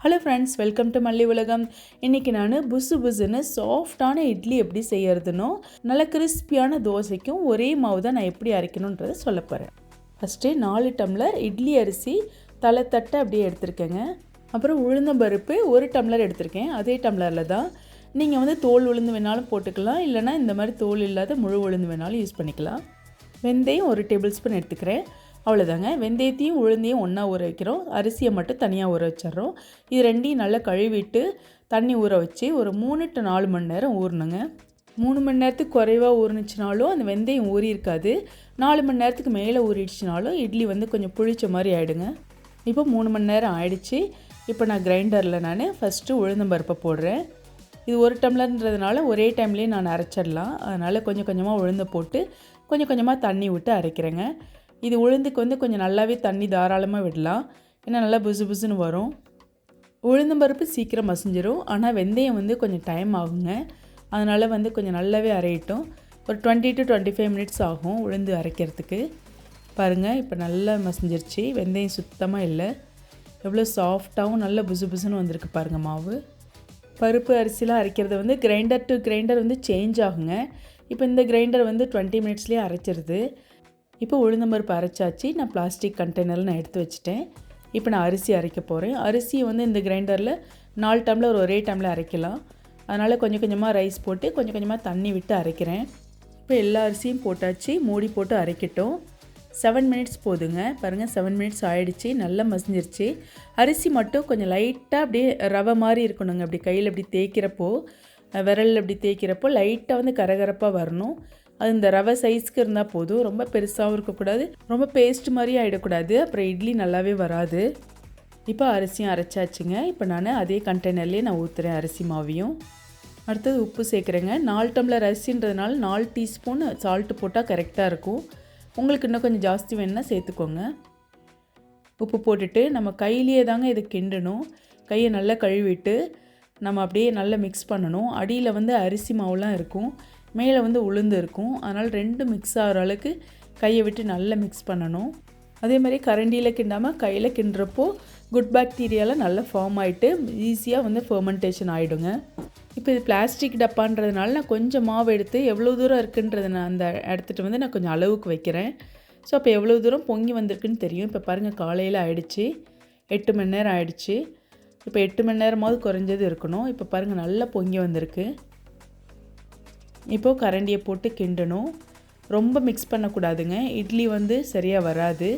Hello friends, welcome to மல்லி உலகம். இன்றைக்கி நான் புசு புசுன்னு சாஃப்டான இட்லி எப்படி செய்யறதுனோ நல்ல கிறிஸ்பியான தோசைக்கும் ஒரே மாவு தான் நான் எப்படி அரைக்கணுன்றதை சொல்ல போகிறேன். ஃபஸ்ட்டு 4 டம்ளர் இட்லி அரிசி தலை தட்டை அப்படியே எடுத்திருக்கேங்க. அப்புறம் உளுந்தம்பருப்பு 1 டம்ளர் எடுத்திருக்கேன். அதே டம்ளரில் தான் நீங்கள் தோல் உளுந்து வேணாலும் போட்டுக்கலாம், இல்லைனா இந்த மாதிரி தோல் இல்லாத முழு உளுந்து வேணாலும் யூஸ் பண்ணிக்கலாம். வெந்தயம் 1 டேபிள் ஸ்பூன் எடுத்துக்கிறேன். அவ்வளோதாங்க. வெந்தயத்தையும் உளுந்தையும் ஒன்றா ஊற வைக்கிறோம், அரிசியை மட்டும் தனியாக ஊற வச்சிட்றோம். இது ரெண்டையும் நல்லா கழுவிட்டு தண்ணி ஊற வச்சு ஒரு 3 to 4 மணி நேரம் ஊறணுங்க. 3 மணி நேரத்துக்கு குறைவாக ஊறினுச்சுனாலும் அந்த வெந்தயம் ஊறி இருக்காது. 4 மணி நேரத்துக்கு மேலே ஊறிடுச்சுனாலும் இட்லி கொஞ்சம் புளிச்ச மாதிரி ஆகிடுங்க. இப்போ 3 மணி நேரம் ஆயிடுச்சு. இப்போ நான் கிரைண்டரில் ஃபஸ்ட்டு உளுந்தம்பருப்பை போடுறேன். இது 1 டம்ளர்ன்றதுனால ஒரே டைம்லேயே நான் அரைச்சிடலாம். அதனால் கொஞ்சம் கொஞ்சமாக உளுந்து போட்டு கொஞ்சம் கொஞ்சமாக தண்ணி விட்டு அரைக்கிறேங்க. இது உளுந்துக்கு கொஞ்சம் நல்லாவே தண்ணி தாராளமாக விடலாம், ஏன்னா நல்லா புசு புசுன்னு வரும். உளுந்தம்பருப்பு சீக்கிரம் மசிஞ்சிடும், ஆனால் வெந்தயம் கொஞ்சம் டைம் ஆகுங்க. அதனால் கொஞ்சம் நல்லாவே அரையிட்டோம். ஒரு 20 to 25 மினிட்ஸ் ஆகும் உளுந்து அரைக்கிறதுக்கு. பாருங்கள், இப்போ நல்லா மசிஞ்சிருச்சு. வெந்தயம் சுத்தமாக இல்லை. எவ்வளோ சாஃப்டாகவும் நல்ல புசு புசுன்னு வந்திருக்கு பாருங்கள் மாவு. பருப்பு அரிசிலாம் அரைக்கிறது கிரைண்டர் டு கிரைண்டர் சேஞ்ச் ஆகுங்க. இப்போ இந்த கிரைண்டர் 20 மினிட்ஸ்லேயே அரைச்சிருது. இப்போ உளுந்தம்பருப்பு அரைச்சாச்சு. நான் பிளாஸ்டிக் கண்டெய்னரில் நான் எடுத்து வச்சுட்டேன். இப்போ நான் அரிசி அரைக்க போகிறேன். அரிசியை இந்த கிரைண்டரில் 4 டம்ளர் ஒரே டைமில் அரைக்கலாம். அதனால் கொஞ்சம் கொஞ்சமாக ரைஸ் போட்டு கொஞ்சம் கொஞ்சமாக தண்ணி விட்டு அரைக்கிறேன். இப்போ எல்லா அரிசியும் போட்டாச்சு. மூடி போட்டு அரைக்கட்டும். 7 மினிட்ஸ் போதுங்க. பாருங்கள், 7 மினிட்ஸ் ஆகிடுச்சு. நல்லா மசிஞ்சிருச்சு. அரிசி மட்டும் கொஞ்சம் லைட்டாக அப்படியே ரவை மாதிரி இருக்கணுங்க. அப்படி கையில் அப்படி தேய்க்கிறப்போ, விரலில் அப்படி தேய்க்கிறப்போ லைட்டாக கரகரப்பாக வரணும். அது இந்த ரவை சைஸ்க்கு இருந்தால் போதும். ரொம்ப பெருசாகவும் இருக்கக்கூடாது, ரொம்ப பேஸ்ட் மாதிரி ஆகிடக்கூடாது. அப்புறம் இட்லி நல்லாவே வராது. இப்போ அரிசியும் அரைச்சாச்சுங்க. இப்போ நான் அதே கண்டெய்னர்லேயே நான் ஊற்றுறேன் அரிசி மாவையும். அடுத்தது உப்பு சேர்க்குறேங்க. 4 டம்ளர் அரிசின்றதுனால 4 டீஸ்பூன் சால்ட்டு போட்டால் கரெக்டாக இருக்கும். உங்களுக்கு இன்னும் கொஞ்சம் ஜாஸ்தி வேணுன்னா சேர்த்துக்கோங்க. உப்பு போட்டுட்டு நம்ம கையிலேயே தாங்க இதை கிண்டணும். கையை நல்லா கழுவிட்டு நம்ம அப்படியே நல்லா மிக்ஸ் பண்ணணும். அடியில் அரிசி மாவுலாம் இருக்கும், மேலே உளுந்து இருக்கும். அதனால் 2 மிக்ஸ் ஆகிற அளவுக்கு கையை விட்டு நல்லா மிக்ஸ் பண்ணணும். அதே மாதிரி கரண்டியில் கிண்டாமல் கையில் கிண்டுறப்போ குட் பாக்டீரியாலாம் நல்லா ஃபார்ம் ஆகிட்டு ஈஸியாக ஃபெர்மெண்டேஷன் ஆகிடுங்க. இப்போ இது பிளாஸ்டிக் டப்பான்றதுனால நான் கொஞ்சம் மாவு எடுத்து எவ்வளோ தூரம் இருக்குன்றதை நான் அந்த எடுத்துகிட்டு நான் கொஞ்சம் அளவுக்கு வைக்கிறேன். ஸோ அப்போ எவ்வளோ தூரம் பொங்கி வந்திருக்குன்னு தெரியும். இப்போ பாருங்கள், காலையில் ஆகிடுச்சு. 8 மணி நேரம் ஆகிடுச்சு. இப்போ 8 மணி நேரமாவது குறைஞ்சது இருக்கணும். இப்போ பாருங்கள், நல்லா பொங்கி வந்திருக்கு. இப்போது கரண்டியை போட்டு கிண்டணும். ரொம்ப மிக்ஸ் பண்ணக்கூடாதுங்க, இட்லி சரியாக வராது.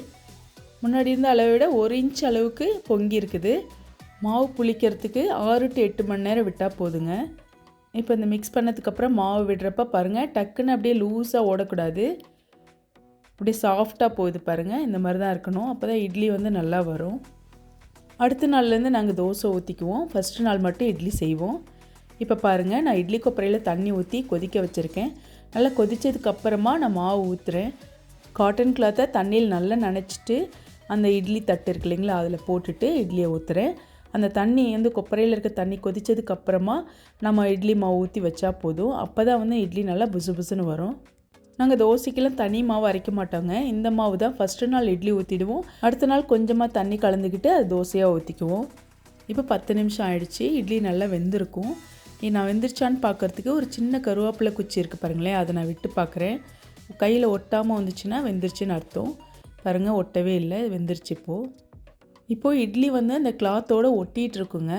முன்னாடி இருந்த அளவை விட 1 இன்ச் அளவுக்கு பொங்கி இருக்குது. மாவு புளிக்கிறதுக்கு 6 to 8 மணி நேரம் விட்டால் போதுங்க. இப்போ இந்த மிக்ஸ் பண்ணதுக்கப்புறம் மாவு விடுறப்ப பாருங்கள், டக்குன்னு அப்படியே லூஸாக ஓடக்கூடாது. அப்படியே சாஃப்டாக போகுது பாருங்கள். இந்த மாதிரி தான் இருக்கணும். அப்போ தான் இட்லி நல்லா வரும். அடுத்த நாள்லேருந்து நாங்கள் தோசை ஊற்றிக்குவோம். ஃபஸ்ட்டு நாள் மட்டும் இட்லி செய்வோம். இப்போ பாருங்கள், நான் இட்லி கொப்பரையில் தண்ணி ஊற்றி கொதிக்க வச்சுருக்கேன். நல்லா கொதித்ததுக்கப்புறமா நான் மாவு ஊற்றுறேன். காட்டன் கிளாத்தை தண்ணியில் நல்லா நனைச்சிட்டு அந்த இட்லி தட்டு இருக்கு இல்லைங்களா, அதில் போட்டுட்டு இட்லியை ஊற்றுறேன். அந்த தண்ணி கொப்பரையில் இருக்க தண்ணி கொதித்ததுக்கப்புறமா நம்ம இட்லி மாவு ஊற்றி வச்சா போதும். அப்போ தான் இட்லி நல்லா புசு புசுன்னு வரும். நாங்கள் தோசைக்கெல்லாம் தனி மாவு அரைக்க மாட்டோங்க. இந்த மாவு தான் ஃபஸ்ட்டு நாள் இட்லி ஊற்றிடுவோம், அடுத்த நாள் கொஞ்சமாக தண்ணி கலந்துக்கிட்டு அது தோசையாக ஊற்றிக்குவோம். இப்போ 10 நிமிஷம் ஆயிடுச்சு. இட்லி நல்லா வெந்திருக்கும். நான் வெந்துருச்சான்னு பார்க்குறதுக்கு ஒரு சின்ன கருவேப்பிலை குச்சி இருக்குது பாருங்களேன், அதை நான் விட்டு பார்க்குறேன். கையில் ஒட்டாமல் வந்துச்சுன்னா வெந்துருச்சுன்னு அர்த்தம். பாருங்கள், ஒட்டவே இல்லை, வெந்துருச்சு. இப்போது இட்லி அந்த கிளாத்தோடு ஒட்டிகிட்டு இருக்குங்க.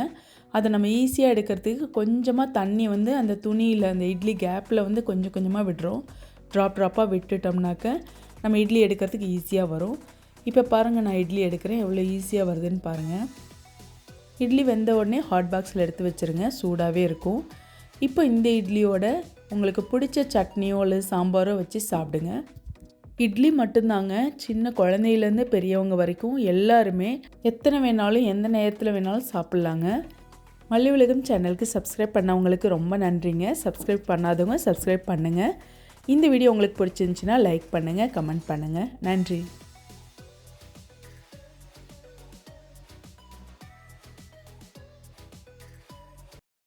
அதை நம்ம ஈஸியாக எடுக்கிறதுக்கு கொஞ்சமாக தண்ணி அந்த துணியில் அந்த இட்லி கேப்பில் கொஞ்சம் கொஞ்சமாக விடுறோம். ட்ராப்பாக விட்டுட்டோம்னாக்க நம்ம இட்லி எடுக்கிறதுக்கு ஈஸியாக வரும். இப்போ பாருங்கள், நான் இட்லி எடுக்கிறேன், எவ்வளோ ஈஸியாக வருதுன்னு பாருங்கள். இட்லி வெந்த உடனே ஹாட் பாக்ஸில் எடுத்து வச்சுருங்க, சூடாகவே இருக்கும். இப்போ இந்த இட்லியோட உங்களுக்கு பிடிச்ச சட்னியோ அல்லது சாம்பாரோ வச்சு சாப்பிடுங்க. இட்லி மட்டும்தாங்க, சின்ன குழந்தையிலேருந்து பெரியவங்க வரைக்கும் எல்லாருமே எத்தனை வேணாலும் எந்த நேரத்தில் வேணாலும் சாப்பிட்லாங்க. மல்லி உலகம் சேனலுக்கு சப்ஸ்கிரைப் பண்ணவங்களுக்கு ரொம்ப நன்றிங்க. சப்ஸ்கிரைப் பண்ணாதவங்க சப்ஸ்கிரைப் பண்ணுங்கள். இந்த வீடியோ உங்களுக்கு பிடிச்சிருந்துச்சின்னா லைக் பண்ணுங்கள், கமெண்ட் பண்ணுங்கள். நன்றி.